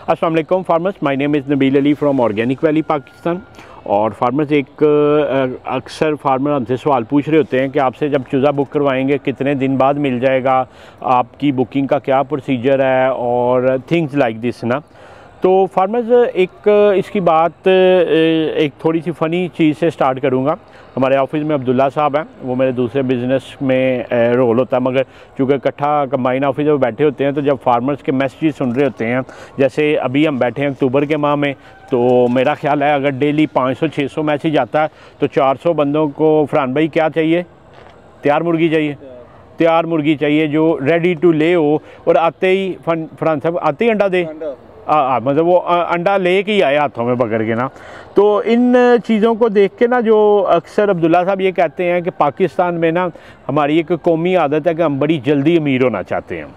अस्सलाम वालेकुम farmers, my name is Nabeel Ali from organic valley Pakistan. और फार्मर्स अक्सर फार्मर हमसे सवाल पूछ रहे होते हैं कि आपसे जब चूज़ा बुक करवाएंगे कितने दिन बाद मिल जाएगा, आपकी बुकिंग का क्या प्रोसीजर है और थिंग्स लाइक दिस ना। तो फार्मर्स इसकी बात एक थोड़ी सी फ़नी चीज़ से स्टार्ट करूँगा। हमारे ऑफिस में अब्दुल्ला साहब हैं, वो मेरे दूसरे बिज़नेस में रोल होता है, मगर चूँकि इकट्ठा कंबाइन ऑफिस में बैठे होते हैं तो जब फार्मर्स के मैसेज सुन रहे होते हैं, जैसे अभी हम बैठे हैं अक्टूबर के माह में, तो मेरा ख्याल है अगर डेली 500-600 मैसेज आता है तो 400 बंदों को फरहान भाई क्या चाहिए, तैयार मुर्गी चाहिए, तैयार मुर्गी चाहिए जो रेडी टू ले हो, और आते ही फरहान साहब आते ही अंडा दे, मतलब वो अंडा ले के ही आए हाथों में पकड़ के ना। तो इन चीज़ों को देख के ना जो अक्सर अब्दुल्ला साहब ये कहते हैं कि पाकिस्तान में ना हमारी एक कौमी आदत है कि हम बड़ी जल्दी अमीर होना चाहते हैं।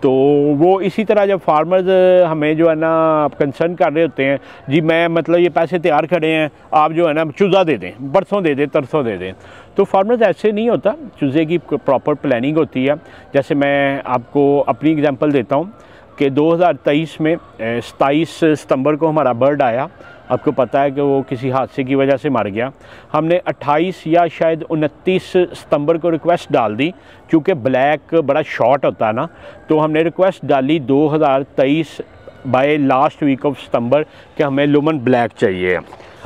तो वो इसी तरह जब फार्मर्स हमें जो है ना कंसर्न कर रहे होते हैं, जी मैं मतलब ये पैसे तैयार खड़े हैं, आप जो है ना चूज़ा दे दें, परसों दे दें, तरसों दे दें, तो फार्मर्स ऐसे नहीं होता। चूज़े की प्रॉपर प्लानिंग होती है। जैसे मैं आपको अपनी एग्जांपल देता हूँ कि 2023 में 27 सितंबर को हमारा बर्ड आया। आपको पता है कि वो किसी हादसे की वजह से मर गया। हमने 28 या शायद 29 सितंबर को रिक्वेस्ट डाल दी, क्योंकि ब्लैक बड़ा शॉर्ट होता है ना, तो हमने रिक्वेस्ट डाली 2023 बाय लास्ट वीक ऑफ सितंबर कि हमें लुमन ब्लैक चाहिए।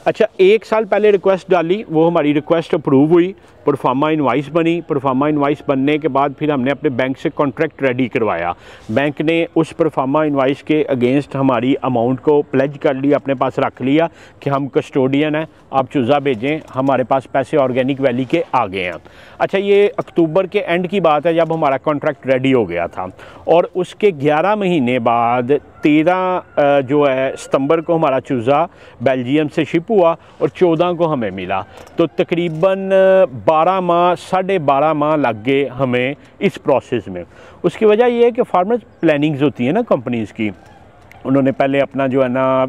अच्छा, 1 साल पहले रिक्वेस्ट डाली, वो हमारी रिक्वेस्ट अप्रूव हुई, परफार्मा इनवाइस बनी। परफार्मा इनवाइस बनने के बाद फिर हमने अपने बैंक से कॉन्ट्रैक्ट रेडी करवाया। बैंक ने उस परफार्मा इनवाइस के अगेंस्ट हमारी अमाउंट को प्लेज कर लिया, अपने पास रख लिया कि हम कस्टोडियन हैं, आप चूज़ा भेजें, हमारे पास पैसे ऑर्गेनिक वैली के आ गए हैं। अच्छा, ये अक्टूबर के एंड की बात है जब हमारा कॉन्ट्रैक्ट रेडी हो गया था, और उसके 11 महीने बाद 13 जो है सितंबर को हमारा चूज़ा बेल्जियम से शिप हुआ और 14 को हमें मिला। तो तकरीबन 12 माह 12.5 माह लग गए हमें इस प्रोसेस में। उसकी वजह यह है कि फार्मर्स प्लानिंग्स होती है ना कंपनीज़ की, उन्होंने पहले अपना जो है ना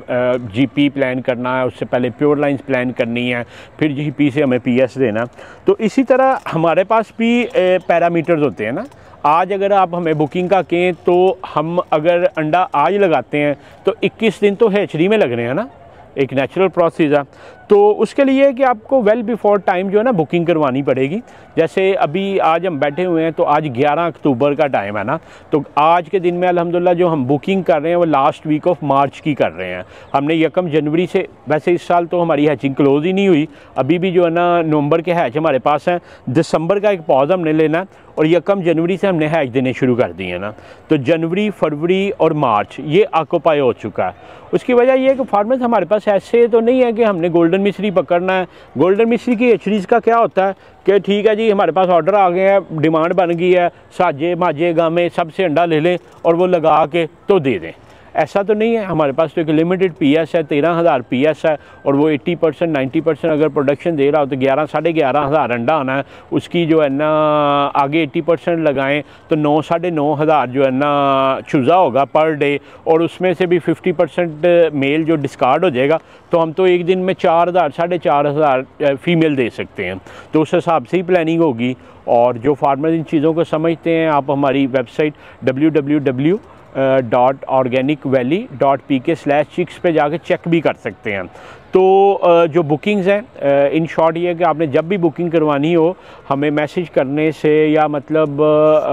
जीपी प्लान करना है, उससे पहले प्योर लाइंस प्लान करनी है, फिर जीपी से हमें पीएस देना। तो इसी तरह हमारे पास भी पैरामीटर्स होते हैं ना। आज अगर आप हमें बुकिंग का कहें तो हम अगर अंडा आज लगाते हैं तो 21 दिन तो हैचरी में लग रहे हैं ना, एक नेचुरल प्रोसेस है। तो उसके लिए कि आपको वेल बिफोर टाइम जो है ना बुकिंग करवानी पड़ेगी। जैसे अभी आज हम बैठे हुए हैं तो आज 11 अक्टूबर का टाइम है ना, तो आज के दिन में अल्हम्दुलिल्लाह जो हम बुकिंग कर रहे हैं वो लास्ट वीक ऑफ मार्च की कर रहे हैं। हमने 1 जनवरी से, वैसे इस साल तो हमारी हैचिंग क्लोज ही नहीं हुई, अभी भी जो है ना नवंबर के हैच हमारे पास हैं। दिसंबर का एक पॉज हमने लेना है और 1 जनवरी से हमने हैच देने शुरू कर दिए ना। तो जनवरी, फरवरी और मार्च ये ऑक्यूपाई हो चुका है। उसकी वजह यह है कि फार्मर्स हमारे पास ऐसे तो नहीं है कि हमने गोल्डन मिश्री पकड़ना है। गोल्डन मिश्री की एचडीज का क्या होता है कि ठीक है जी, हमारे पास ऑर्डर आ गए हैं, डिमांड बन गई है, साजे माजे गामे सबसे अंडा ले लें और वो लगा के तो दे दें। ऐसा तो नहीं है। हमारे पास तो एक लिमिटेड पीएस है, 13,000 पीएस है, और वो 80% 90% अगर प्रोडक्शन दे रहा हो तो 11,500 अंडा आना है। उसकी जो है ना आगे 80% लगाएं तो 9,500 जो है ना चूज़ा होगा पर डे, और उसमें से भी 50% मेल जो डिस्कार्ड हो जाएगा, तो हम तो एक दिन में 4,000 4,500 फीमेल दे सकते हैं। तो उस हिसाब से ही प्लानिंग होगी। और जो फार्मर इन चीज़ों को समझते हैं, आप हमारी वेबसाइट www.organicvalley.pk/chicks पे जाके चेक भी कर सकते हैं। तो जो बुकिंग्स हैं, इन शॉर्ट ये है कि आपने जब भी बुकिंग करवानी हो हमें मैसेज करने से या मतलब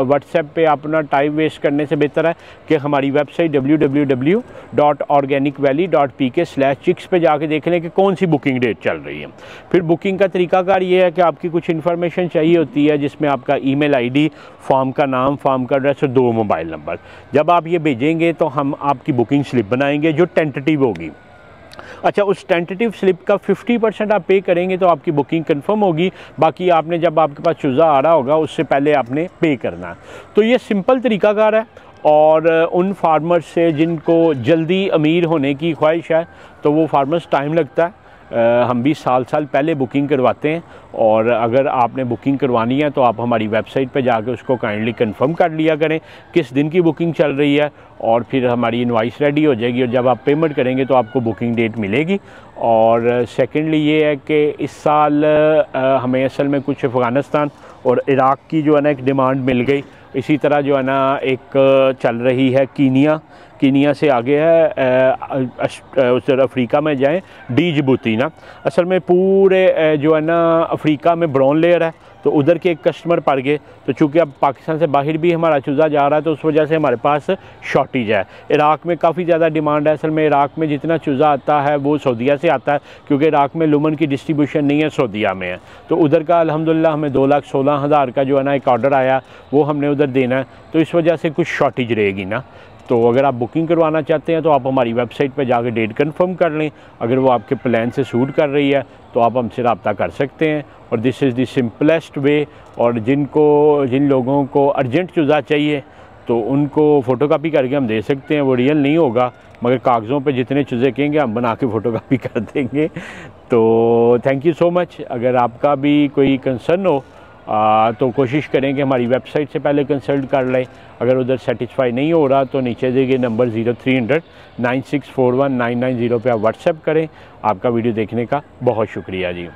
व्हाट्सएप पे अपना टाइम वेस्ट करने से बेहतर है कि हमारी वेबसाइट www.organicvalley.pk/chicks पे जाके देख लें कि कौन सी बुकिंग डेट चल रही है। फिर बुकिंग का तरीकाकार ये है कि आपकी कुछ इन्फॉर्मेशन चाहिए होती है, जिसमें आपका ईमेल आईडी, फॉर्म का नाम, फॉर्म का एड्रेस और 2 मोबाइल नंबर। जब आप ये भेजेंगे तो हम आपकी बुकिंग स्लिप बनाएंगे जो टेंटेटिव होगी। अच्छा, उस टेंटेटिव स्लिप का 50% आप पे करेंगे तो आपकी बुकिंग कंफर्म होगी। बाकी आपने जब आपके पास चूज़ा आ रहा होगा उससे पहले आपने पे करना है। तो ये सिंपल तरीकाकार है। और उन फार्मर्स से जिनको जल्दी अमीर होने की ख्वाहिश है तो वो फार्मर्स टाइम लगता है, हम भी साल पहले बुकिंग करवाते हैं। और अगर आपने बुकिंग करवानी है तो आप हमारी वेबसाइट पे जाकर उसको काइंडली कंफर्म कर लिया करें किस दिन की बुकिंग चल रही है, और फिर हमारी इनवाइस रेडी हो जाएगी और जब आप पेमेंट करेंगे तो आपको बुकिंग डेट मिलेगी। और सेकेंडली ये है कि इस साल हमें असल में कुछ अफ़गानिस्तान और इराक़ की जो है ना एक डिमांड मिल गई। इसी तरह जो है ना एक चल रही है कीनिया कीनिया से आगे है उस अफ्रीका में जाएं, डी जिबूती ना, असल में पूरे जो है ना अफ्रीका में ब्राउन लेयर है, तो उधर के एक कस्टमर पड़ गए, तो चूँकि अब पाकिस्तान से बाहर भी हमारा चूज़ा जा रहा है तो उस वजह से हमारे पास शॉर्टेज है। इराक़ में काफ़ी ज़्यादा डिमांड है। असल में इराक़ में जितना चूज़ा आता है वो सऊदीया से आता है, क्योंकि इराक़ में लुमन की डिस्ट्रीब्यूशन नहीं है, सऊदीया में है। तो उधर का अल्हम्दुलिल्लाह हमें 2,16,000 का जो है ना एक ऑर्डर आया, वो हमने उधर देना है, तो इस वजह से कुछ शॉर्टेज रहेगी ना। तो अगर आप बुकिंग करवाना चाहते हैं तो आप हमारी वेबसाइट पर जाकर डेट कंफर्म कर लें। अगर वो आपके प्लान से सूट कर रही है तो आप हमसे रब्ता कर सकते हैं। और this is the simplest way. और जिन लोगों को अर्जेंट चूज़ा चाहिए तो उनको फ़ोटोकॉपी करके हम दे सकते हैं। वो रियल नहीं होगा, मगर कागज़ों पे जितने चूज़े कहेंगे हम बना के फ़ोटोकॉपी कर देंगे। तो थैंक यू सो मच। अगर आपका भी कोई कंसर्न हो तो कोशिश करें कि हमारी वेबसाइट से पहले कंसल्ट कर लें। अगर उधर सेटिस्फाई नहीं हो रहा तो नीचे दिए गए नंबर 0300 9641 990 पे आप व्हाट्सएप करें। आपका वीडियो देखने का बहुत शुक्रिया जी।